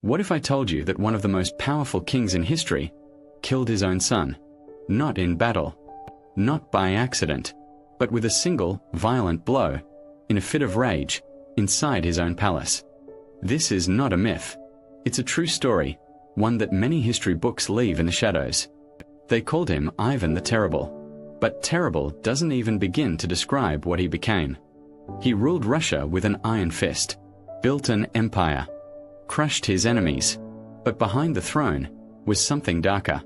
What if I told you that one of the most powerful kings in history killed his own son? Not in battle, not by accident, but with a single, violent blow, in a fit of rage, inside his own palace. This is not a myth. It's a true story, one that many history books leave in the shadows. They called him Ivan the Terrible. But terrible doesn't even begin to describe what he became. He ruled Russia with an iron fist, built an empire, crushed his enemies. But behind the throne was something darker.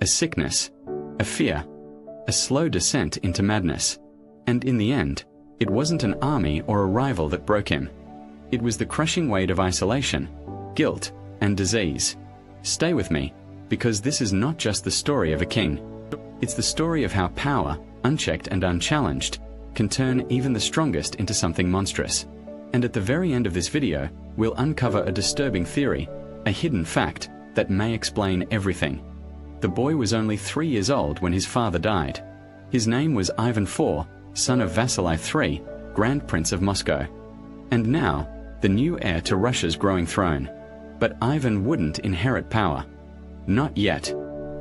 A sickness, a fear, a slow descent into madness. And in the end, it wasn't an army or a rival that broke him. It was the crushing weight of isolation, guilt, and disease. Stay with me, because this is not just the story of a king. It's the story of how power, unchecked and unchallenged, can turn even the strongest into something monstrous. And at the very end of this video, we'll uncover a disturbing theory, a hidden fact, that may explain everything. The boy was only 3 years old when his father died. His name was Ivan IV, son of Vasily III, Grand Prince of Moscow. And now, the new heir to Russia's growing throne. But Ivan wouldn't inherit power. Not yet.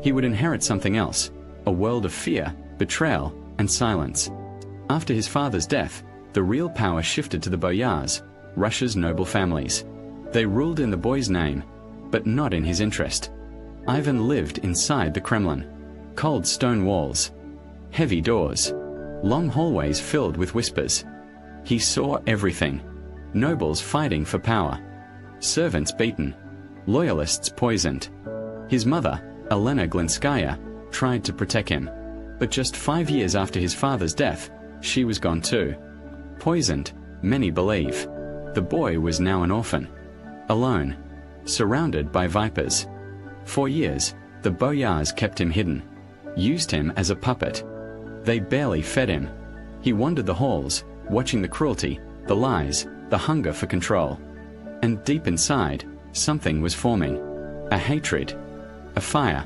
He would inherit something else, a world of fear, betrayal, and silence. After his father's death, the real power shifted to the boyars, Russia's noble families. They ruled in the boy's name, but not in his interest. Ivan lived inside the Kremlin. Cold stone walls, heavy doors, long hallways filled with whispers. He saw everything. Nobles fighting for power, servants beaten, loyalists poisoned. His mother, Elena Glinskaya, tried to protect him. But just 5 years after his father's death, she was gone too. Poisoned, many believe. The boy was now an orphan. Alone. Surrounded by vipers. For years, the boyars kept him hidden. Used him as a puppet. They barely fed him. He wandered the halls, watching the cruelty, the lies, the hunger for control. And deep inside, something was forming. A hatred. A fire.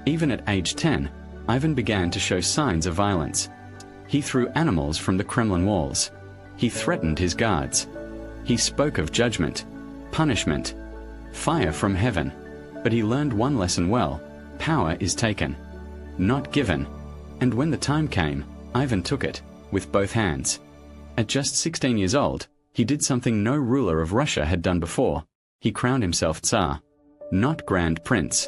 Even at age 10, Ivan began to show signs of violence. He threw animals from the Kremlin walls. He threatened his guards. He spoke of judgment, punishment, fire from heaven. But he learned one lesson well: power is taken, not given. And when the time came, Ivan took it, with both hands. At just 16 years old, he did something no ruler of Russia had done before. He crowned himself Tsar. Not Grand Prince.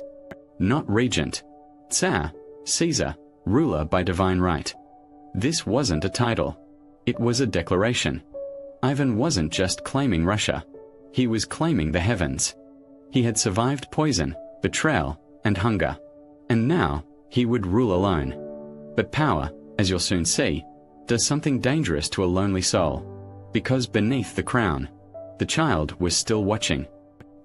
Not Regent. Tsar, Caesar, ruler by divine right. This wasn't a title. It was a declaration. Ivan wasn't just claiming Russia. He was claiming the heavens. He had survived poison, betrayal, and hunger. And now, he would rule alone. But power, as you'll soon see, does something dangerous to a lonely soul. Because beneath the crown, the child was still watching.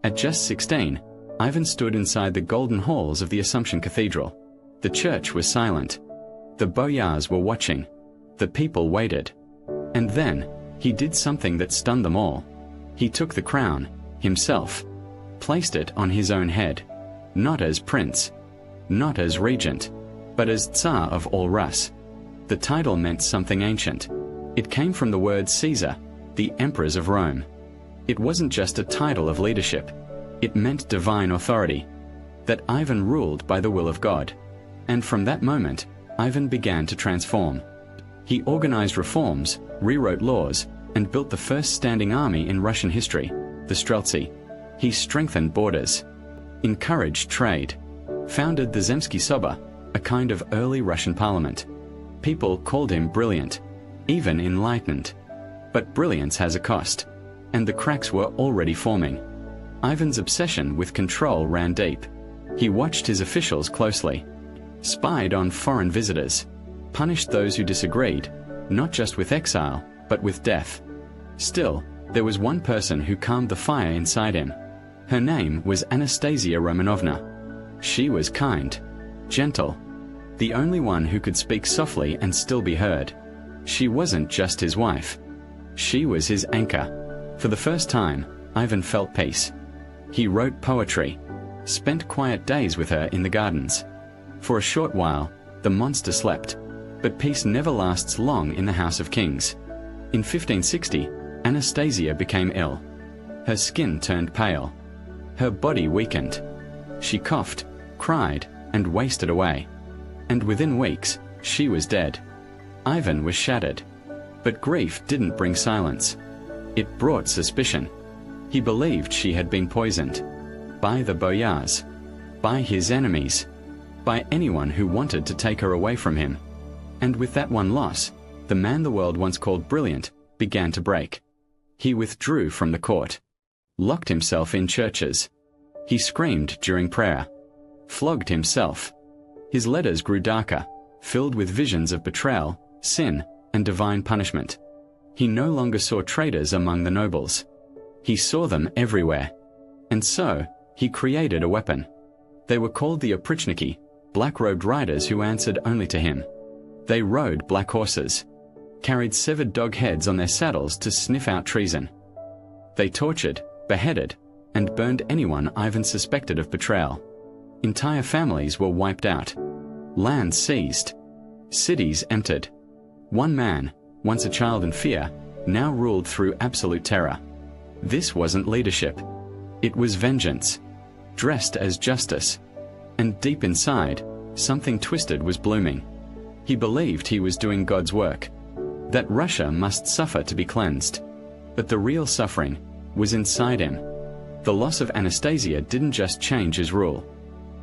At just 16, Ivan stood inside the golden halls of the Assumption Cathedral. The church was silent. The boyars were watching. The people waited. And then, he did something that stunned them all. He took the crown, himself, placed it on his own head. Not as prince, not as regent, but as Tsar of all Rus. The title meant something ancient. It came from the word Caesar, the emperors of Rome. It wasn't just a title of leadership. It meant divine authority, that Ivan ruled by the will of God. And from that moment, Ivan began to transform. He organized reforms, rewrote laws, and built the first standing army in Russian history, the Streltsy. He strengthened borders, encouraged trade, founded the Zemsky Soba, a kind of early Russian parliament. People called him brilliant, even enlightened. But brilliance has a cost, and the cracks were already forming. Ivan's obsession with control ran deep. He watched his officials closely, spied on foreign visitors, punished those who disagreed, not just with exile, but with death. Still, there was one person who calmed the fire inside him. Her name was Anastasia Romanovna. She was kind, gentle, the only one who could speak softly and still be heard. She wasn't just his wife. She was his anchor. For the first time, Ivan felt peace. He wrote poetry, spent quiet days with her in the gardens. For a short while, the monster slept. But peace never lasts long in the House of Kings. In 1560, Anastasia became ill. Her skin turned pale. Her body weakened. She coughed, cried, and wasted away. And within weeks, she was dead. Ivan was shattered. But grief didn't bring silence. It brought suspicion. He believed she had been poisoned. By the boyars. By his enemies. By anyone who wanted to take her away from him. And with that one loss, the man the world once called brilliant began to break. He withdrew from the court. Locked himself in churches. He screamed during prayer. Flogged himself. His letters grew darker, filled with visions of betrayal, sin, and divine punishment. He no longer saw traitors among the nobles. He saw them everywhere. And so, he created a weapon. They were called the oprichniki, black-robed riders who answered only to him. They rode black horses, carried severed dog heads on their saddles to sniff out treason. They tortured, beheaded, and burned anyone Ivan suspected of betrayal. Entire families were wiped out. Lands seized. Cities emptied. One man, once a child in fear, now ruled through absolute terror. This wasn't leadership. It was vengeance, dressed as justice. And deep inside, something twisted was blooming. He believed he was doing God's work, that Russia must suffer to be cleansed. But the real suffering was inside him. The loss of Anastasia didn't just change his rule.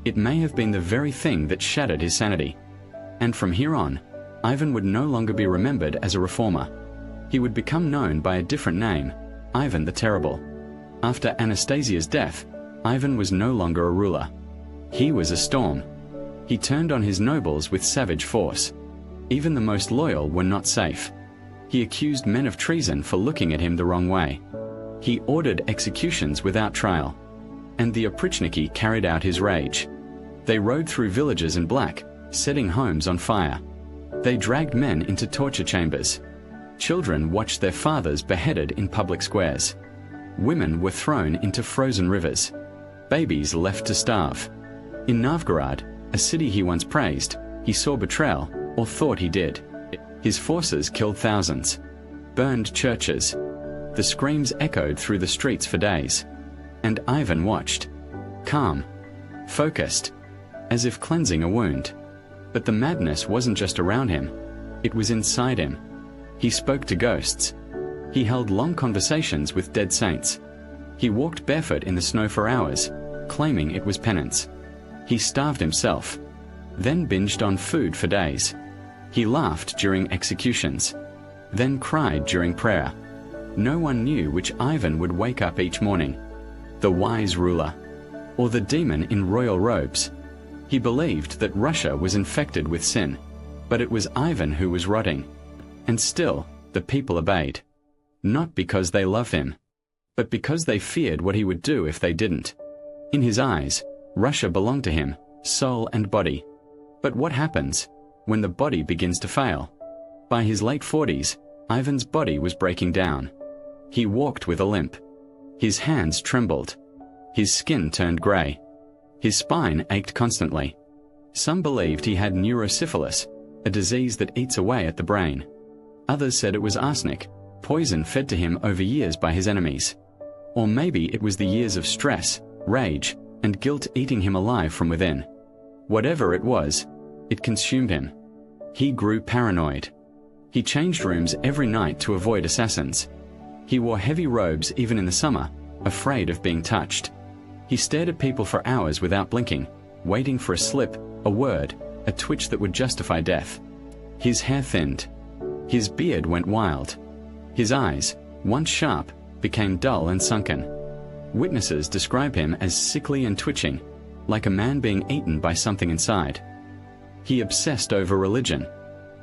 It may have been the very thing that shattered his sanity. And from here on, Ivan would no longer be remembered as a reformer. He would become known by a different name, Ivan the Terrible. After Anastasia's death, Ivan was no longer a ruler. He was a storm. He turned on his nobles with savage force. Even the most loyal were not safe. He accused men of treason for looking at him the wrong way. He ordered executions without trial. And the oprichniki carried out his rage. They rode through villages in black, setting homes on fire. They dragged men into torture chambers. Children watched their fathers beheaded in public squares. Women were thrown into frozen rivers. Babies left to starve. In Novgorod, a city he once praised, he saw betrayal, or thought he did. His forces killed thousands, burned churches. The screams echoed through the streets for days. And Ivan watched, calm, focused, as if cleansing a wound. But the madness wasn't just around him, it was inside him. He spoke to ghosts. He held long conversations with dead saints. He walked barefoot in the snow for hours, claiming it was penance. He starved himself, then binged on food for days. He laughed during executions, then cried during prayer. No one knew which Ivan would wake up each morning, the wise ruler, or the demon in royal robes. He believed that Russia was infected with sin, but it was Ivan who was rotting. And still, the people obeyed. Not because they loved him, but because they feared what he would do if they didn't. In his eyes, Russia belonged to him, soul and body. But what happens when the body begins to fail? By his late 40s, Ivan's body was breaking down. He walked with a limp. His hands trembled. His skin turned grey. His spine ached constantly. Some believed he had neurosyphilis, a disease that eats away at the brain. Others said it was arsenic, poison fed to him over years by his enemies. Or maybe it was the years of stress, rage, and guilt eating him alive from within. Whatever it was, it consumed him. He grew paranoid. He changed rooms every night to avoid assassins. He wore heavy robes even in the summer, afraid of being touched. He stared at people for hours without blinking, waiting for a slip, a word, a twitch that would justify death. His hair thinned. His beard went wild. His eyes, once sharp, became dull and sunken. Witnesses describe him as sickly and twitching, like a man being eaten by something inside. He obsessed over religion,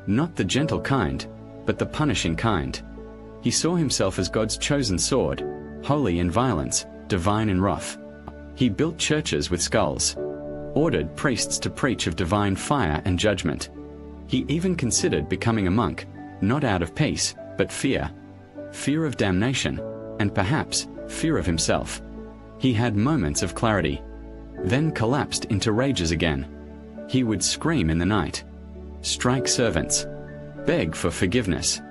not the gentle kind, but the punishing kind. He saw himself as God's chosen sword, holy in violence, divine in wrath. He built churches with skulls, ordered priests to preach of divine fire and judgment. He even considered becoming a monk, not out of peace, but fear. Fear of damnation, and perhaps fear of himself. He had moments of clarity, then collapsed into rages again. He would scream in the night, strike servants, beg for forgiveness,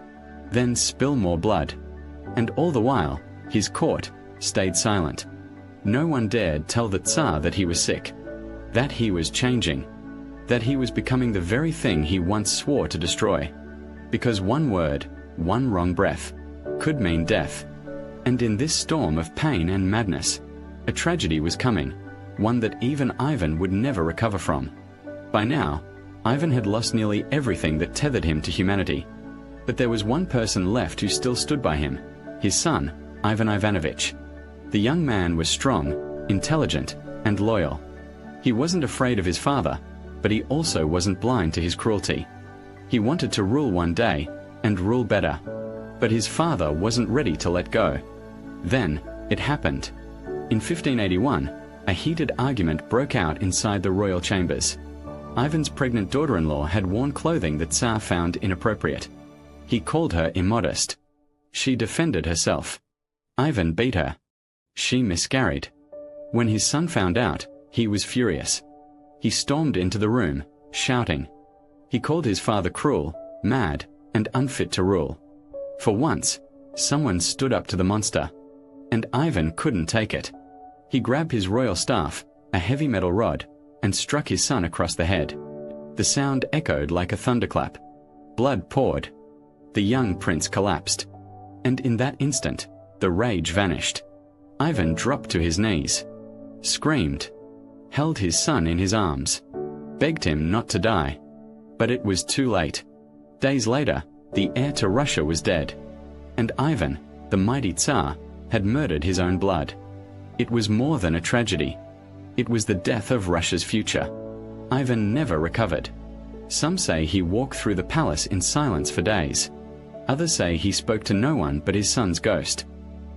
then spill more blood. And all the while, his court stayed silent. No one dared tell the Tsar that he was sick, that he was changing, that he was becoming the very thing he once swore to destroy. Because one word, one wrong breath, could mean death. And in this storm of pain and madness, a tragedy was coming, one that even Ivan would never recover from. By now, Ivan had lost nearly everything that tethered him to humanity. But there was one person left who still stood by him, his son, Ivan Ivanovich. The young man was strong, intelligent, and loyal. He wasn't afraid of his father, but he also wasn't blind to his cruelty. He wanted to rule one day, and rule better. But his father wasn't ready to let go. Then, it happened. In 1581, a heated argument broke out inside the royal chambers. Ivan's pregnant daughter-in-law had worn clothing that Tsar found inappropriate. He called her immodest. She defended herself. Ivan beat her. She miscarried. When his son found out, he was furious. He stormed into the room, shouting. He called his father cruel, mad, and unfit to rule. For once, someone stood up to the monster. And Ivan couldn't take it. He grabbed his royal staff, a heavy metal rod, and struck his son across the head. The sound echoed like a thunderclap. Blood poured. The young prince collapsed. And in that instant, the rage vanished. Ivan dropped to his knees, screamed, held his son in his arms, begged him not to die. But it was too late. Days later, the heir to Russia was dead. And Ivan, the mighty Tsar, had murdered his own blood. It was more than a tragedy. It was the death of Russia's future. Ivan never recovered. Some say he walked through the palace in silence for days. Others say he spoke to no one but his son's ghost.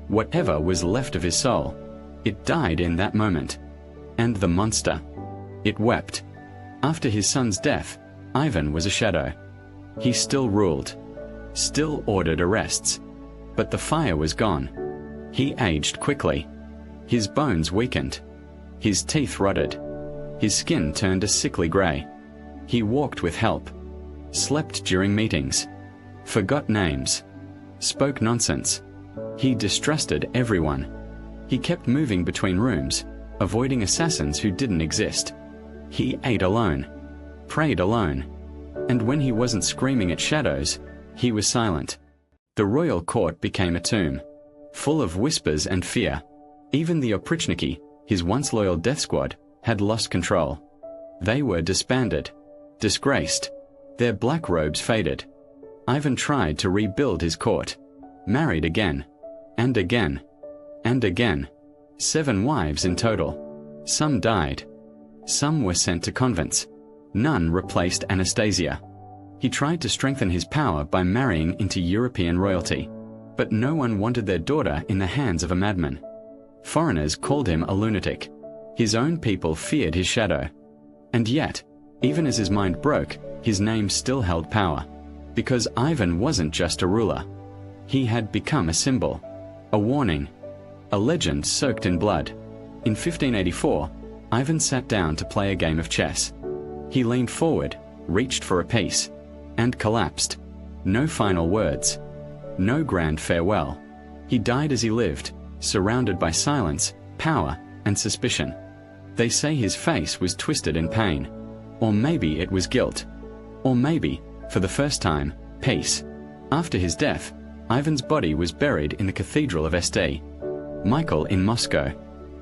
Whatever was left of his soul, it died in that moment. And the monster, it wept. After his son's death, Ivan was a shadow. He still ruled, still ordered arrests. But the fire was gone. He aged quickly. His bones weakened. His teeth rotted. His skin turned a sickly grey. He walked with help, slept during meetings, forgot names, spoke nonsense. He distrusted everyone. He kept moving between rooms, avoiding assassins who didn't exist. He ate alone, prayed alone, and when he wasn't screaming at shadows, he was silent. The royal court became a tomb, full of whispers and fear. Even the Oprichniki, his once loyal death squad, had lost control. They were disbanded, disgraced. Their black robes faded. Ivan tried to rebuild his court, married again, and again, and again. 7 wives in total. Some died. Some were sent to convents. None replaced Anastasia. He tried to strengthen his power by marrying into European royalty, but no one wanted their daughter in the hands of a madman. Foreigners called him a lunatic. His own people feared his shadow. And yet, even as his mind broke, his name still held power. Because Ivan wasn't just a ruler. He had become a symbol, a warning, a legend soaked in blood. In 1584, Ivan sat down to play a game of chess. He leaned forward, reached for a piece, and collapsed. No final words. No grand farewell. He died as he lived, surrounded by silence, power, and suspicion. They say his face was twisted in pain. Or maybe it was guilt. Or maybe, for the first time, peace. After his death, Ivan's body was buried in the Cathedral of St. Michael in Moscow.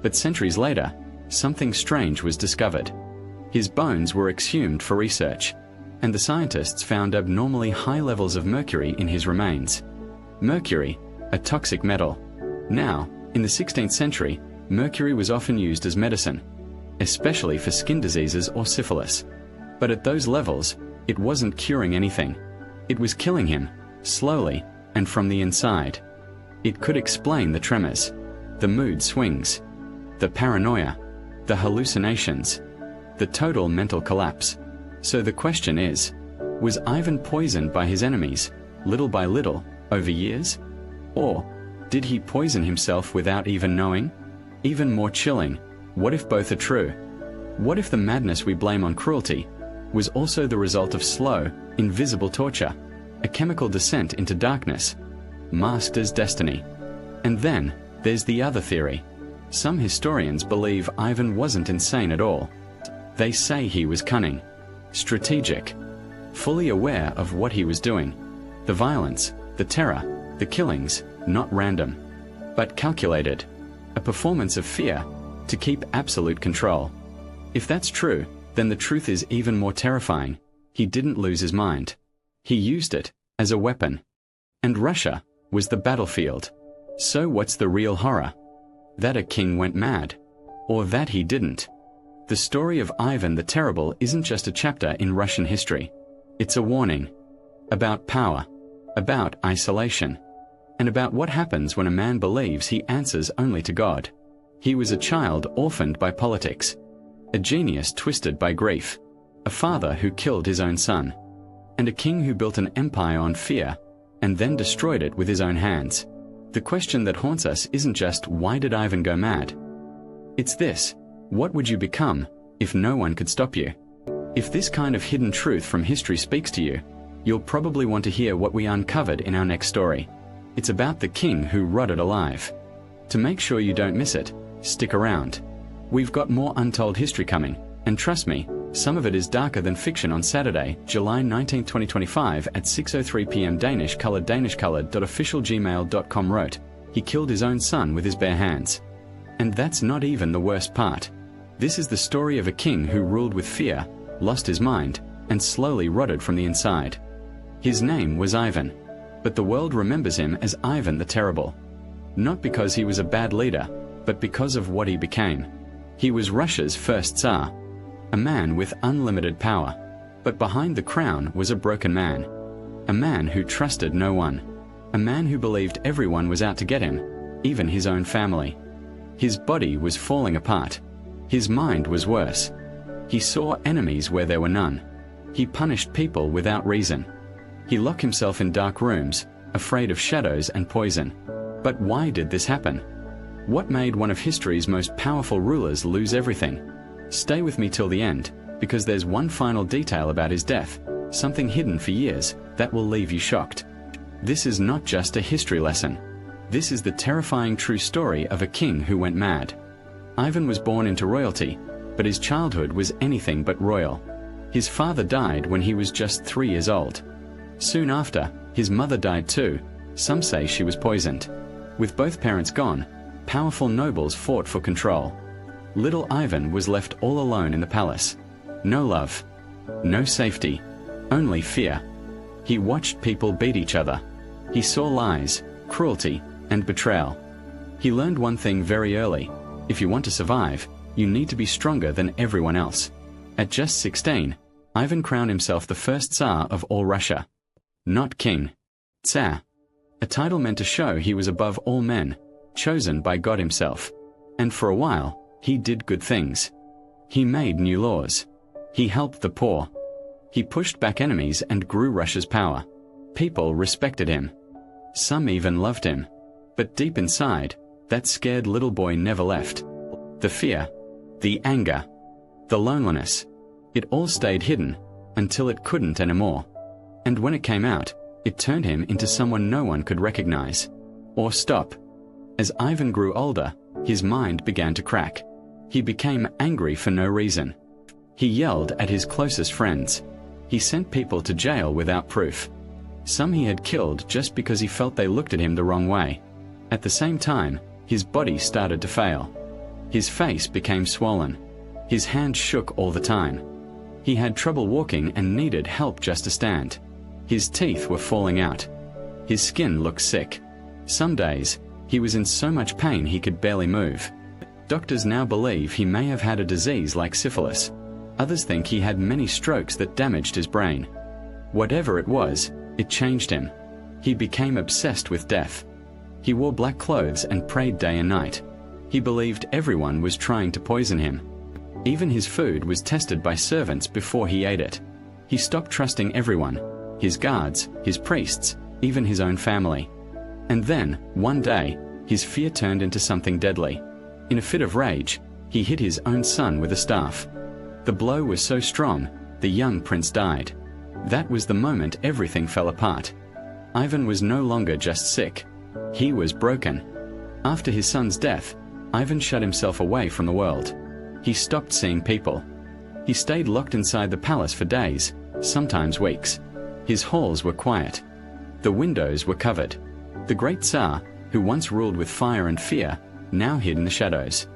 But centuries later, something strange was discovered. His bones were exhumed for research, and the scientists found abnormally high levels of mercury in his remains. Mercury, a toxic metal. Now, in the 16th century, mercury was often used as medicine, especially for skin diseases or syphilis. But at those levels, it wasn't curing anything. It was killing him, slowly, and from the inside. It could explain the tremors, the mood swings, the paranoia, the hallucinations, the total mental collapse. So the question is, was Ivan poisoned by his enemies, little by little, over years? Or did he poison himself without even knowing? Even more chilling, what if both are true? What if the madness we blame on cruelty was also the result of slow, invisible torture, a chemical descent into darkness, masked as destiny? And then there's the other theory. Some historians believe Ivan wasn't insane at all. They say he was cunning, strategic, fully aware of what he was doing. The violence, the terror, the killings, not random, but calculated. A performance of fear to keep absolute control. If that's true, then the truth is even more terrifying. He didn't lose his mind. He used it as a weapon. And Russia was the battlefield. So what's the real horror? That a king went mad. Or that he didn't. The story of Ivan the Terrible isn't just a chapter in Russian history. It's a warning. About power. About isolation. And about what happens when a man believes he answers only to God. He was a child orphaned by politics. A genius twisted by grief. A father who killed his own son. And a king who built an empire on fear, and then destroyed it with his own hands. The question that haunts us isn't just, why did Ivan go mad? It's this: what would you become if no one could stop you? If this kind of hidden truth from history speaks to you, you'll probably want to hear what we uncovered in our next story. It's about the king who rotted alive. To make sure you don't miss it, stick around. We've got more untold history coming, and trust me, some of it is darker than fiction. On Saturday, July 19, 2025 at 6:03 p.m. danishcoloured.officialgmail.com wrote, "He killed his own son with his bare hands." And that's not even the worst part. This is the story of a king who ruled with fear, lost his mind, and slowly rotted from the inside. His name was Ivan, but the world remembers him as Ivan the Terrible. Not because he was a bad leader, but because of what he became. He was Russia's first Tsar. A man with unlimited power, but behind the crown was a broken man. A man who trusted no one. A man who believed everyone was out to get him, even his own family. His body was falling apart. His mind was worse. He saw enemies where there were none. He punished people without reason. He locked himself in dark rooms, afraid of shadows and poison. But why did this happen? What made one of history's most powerful rulers lose everything? Stay with me till the end, because there's one final detail about his death, something hidden for years, that will leave you shocked. This is not just a history lesson. This is the terrifying true story of a king who went mad. Ivan was born into royalty, but his childhood was anything but royal. His father died when he was just 3 years old. Soon after, his mother died too. Some say she was poisoned. With both parents gone, powerful nobles fought for control. Little Ivan was left all alone in the palace. No love, no safety, only fear. He watched people beat each other. He saw lies, cruelty, and betrayal. He learned one thing very early: if you want to survive, you need to be stronger than everyone else. At just 16, Ivan crowned himself the first Tsar of all Russia. Not king. Tsar. A title meant to show he was above all men, chosen by God himself. And for a while, he did good things. He made new laws. He helped the poor. He pushed back enemies and grew Russia's power. People respected him. Some even loved him. But deep inside, that scared little boy never left. The fear, the anger, the loneliness, it all stayed hidden until it couldn't anymore. And when it came out, it turned him into someone no one could recognize or stop. As Ivan grew older, his mind began to crack. He became angry for no reason. He yelled at his closest friends. He sent people to jail without proof. Some he had killed just because he felt they looked at him the wrong way. At the same time, his body started to fail. His face became swollen. His hands shook all the time. He had trouble walking and needed help just to stand. His teeth were falling out. His skin looked sick. Some days, he was in so much pain he could barely move. Doctors now believe he may have had a disease like syphilis. Others think he had many strokes that damaged his brain. Whatever it was, it changed him. He became obsessed with death. He wore black clothes and prayed day and night. He believed everyone was trying to poison him. Even his food was tested by servants before he ate it. He stopped trusting everyone, his guards, his priests, even his own family. And then, one day, his fear turned into something deadly. In a fit of rage, he hit his own son with a staff. The blow was so strong, the young prince died. That was the moment everything fell apart. Ivan was no longer just sick. He was broken. After his son's death, Ivan shut himself away from the world. He stopped seeing people. He stayed locked inside the palace for days, sometimes weeks. His halls were quiet. The windows were covered. The great Tsar, who once ruled with fire and fear, now hid in the shadows.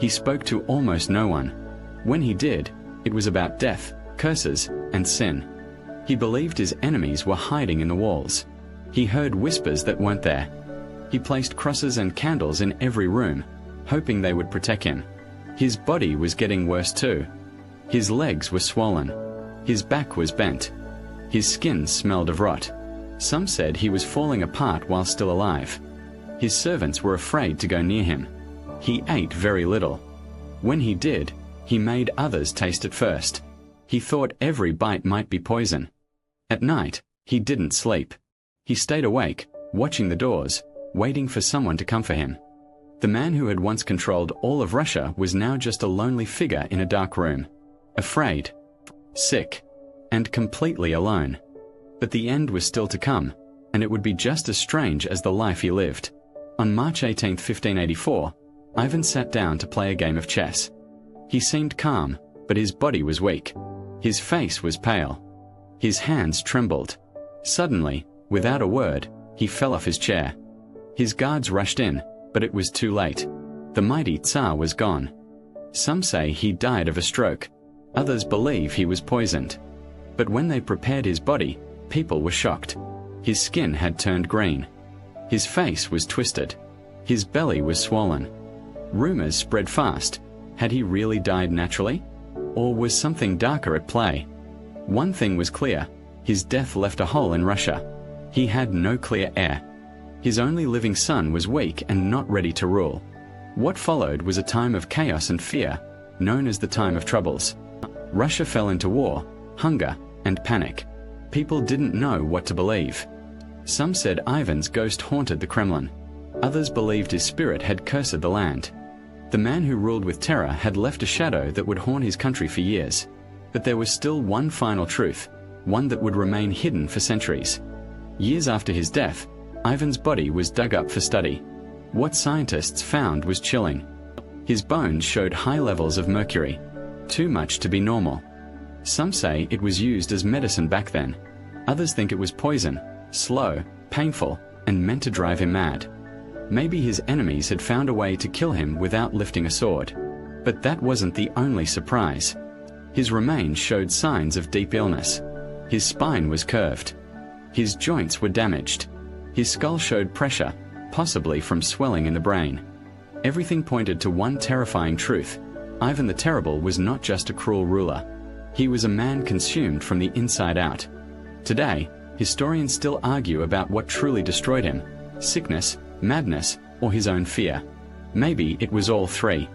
He spoke to almost no one. When he did, it was about death, curses, and sin. He believed his enemies were hiding in the walls. He heard whispers that weren't there. He placed crosses and candles in every room, hoping they would protect him. His body was getting worse too. His legs were swollen. His back was bent. His skin smelled of rot. Some said he was falling apart while still alive. His servants were afraid to go near him. He ate very little. When he did, he made others taste it first. He thought every bite might be poison. At night, he didn't sleep. He stayed awake, watching the doors, waiting for someone to come for him. The man who had once controlled all of Russia was now just a lonely figure in a dark room, afraid, sick, and completely alone. But the end was still to come, and it would be just as strange as the life he lived. On March 18, 1584, Ivan sat down to play a game of chess. He seemed calm, but his body was weak. His face was pale. His hands trembled. Suddenly, without a word, he fell off his chair. His guards rushed in, but it was too late. The mighty Tsar was gone. Some say he died of a stroke. Others believe he was poisoned. But when they prepared his body, people were shocked. His skin had turned green. His face was twisted. His belly was swollen. Rumors spread fast. Had he really died naturally? Or was something darker at play? One thing was clear. His death left a hole in Russia. He had no clear heir. His only living son was weak and not ready to rule. What followed was a time of chaos and fear, known as the Time of Troubles. Russia fell into war, hunger, and panic. People didn't know what to believe. Some said Ivan's ghost haunted the Kremlin. Others believed his spirit had cursed the land. The man who ruled with terror had left a shadow that would haunt his country for years. But there was still one final truth, one that would remain hidden for centuries. Years after his death, Ivan's body was dug up for study. What scientists found was chilling. His bones showed high levels of mercury, too much to be normal. Some say it was used as medicine back then. Others think it was poison, slow, painful, and meant to drive him mad. Maybe his enemies had found a way to kill him without lifting a sword. But that wasn't the only surprise. His remains showed signs of deep illness. His spine was curved. His joints were damaged. His skull showed pressure, possibly from swelling in the brain. Everything pointed to one terrifying truth. Ivan the Terrible was not just a cruel ruler. He was a man consumed from the inside out. Today, historians still argue about what truly destroyed him: sickness, madness, or his own fear. Maybe it was all three.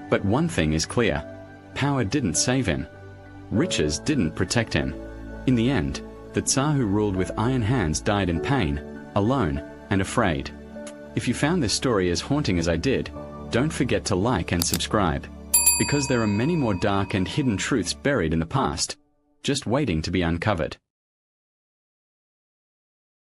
But one thing is clear: power didn't save him. Riches didn't protect him. In the end, the Tsar who ruled with iron hands died in pain, alone, and afraid. If you found this story as haunting as I did, don't forget to like and subscribe, because there are many more dark and hidden truths buried in the past, just waiting to be uncovered.